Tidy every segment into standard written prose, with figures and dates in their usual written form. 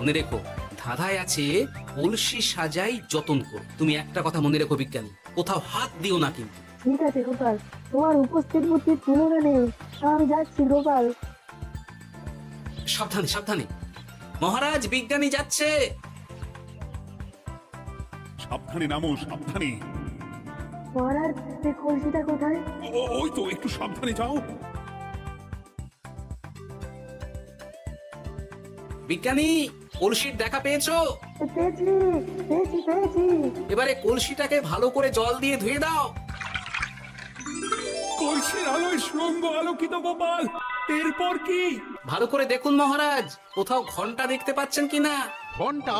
মনে রেখো, ধাঁধায় আছে কলসি সাজাই যতন কর। তুমি একটা কথা মনে রেখো বিজ্ঞানী, কোথাও হাত দিও না কিন্তু। ঠিক আছে গোপাল, তোমার উপস্থিত বুদ্ধির তুলনা নেই। আমি যাচ্ছি গোপাল। সাবধানে সাবধানে। মহারাজ, বিজ্ঞানী যাচ্ছে। সাবধানে নামো, সাবধানে। মহারাজ, এই কলসিটা কোথায়? ওই তো, একটু সাবধানে যাও। বিজ্ঞানী, কলসির দেখা পেয়েছো? পেয়েছি পেয়েছি পেয়েছি। এবারে কলসিটাকে ভালো করে জল দিয়ে ধুয়ে দাও। কলসির আলোয় সুরঙ্গ আলোকিত গোপাল। এরপর কি? ভালো করে দেখুন মহারাজ, কোথাও ঘন্টা দেখতে পাচ্ছেন কিনা। ঘন্টা?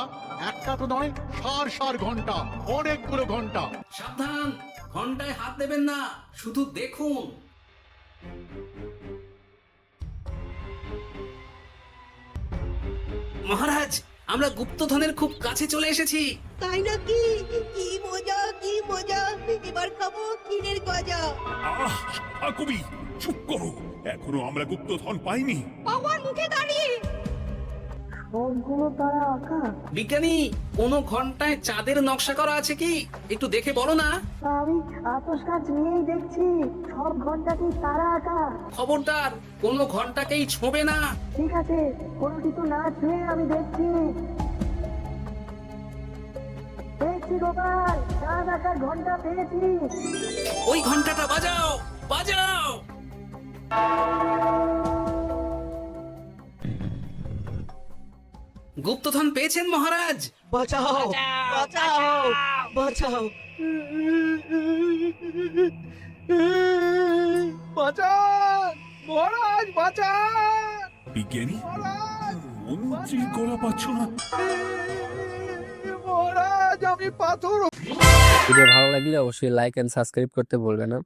একটা তো নয়, সার সার ঘন্টা, অনেকগুলো ঘন্টা। সাবধান, ঘন্টায় হাত দেবেন না, শুধু দেখুন। মহারাজ, আমরা গুপ্তধনের খুব কাছে চলে এসেছি। তাই নাকি? কি মজা কি মজা, এবার খাবো ক্ষীরের গজা। কবি চুপ করো, এখনো আমরা গুপ্তধন পাইনি। বাবার মুখে দাঁড়িয়ে সবগুলো তারা আঁকা। বিজ্ঞানী, কোন ঘন্টায় চাঁদের নকশা করা আছে কি? একটু দেখে বলো না। আমি আতস কাজ নিয়েই দেখছি, সব ঘন্টাতেই তারা আঁকা। খবরদার, কোন ঘন্টাকেই ছোঁবে না। ঠিক আছে, কোনো কিছু না ছুঁয়ে আমি দেখছি। পেয়েছি গোপাল, চাঁদ আঁকার ঘন্টা পেয়েছি। ওই ঘন্টাটা বাজাও, বাজাও। গুপ্তধন পেয়েছেন মহারাজ? বাঁচাও বাঁচাও বাঁচাও। বাঁচান মহারাজ, বাঁচান বিজ্ঞানী, মহারাজ, মন্ত্রীর গলা পাচ্ছ না? মহারাজ, আমি পাথর। ভিডিও ভালো লাগলে অবশ্যই লাইক এন্ড সাবস্ক্রাইব করতে ভুলবেন না।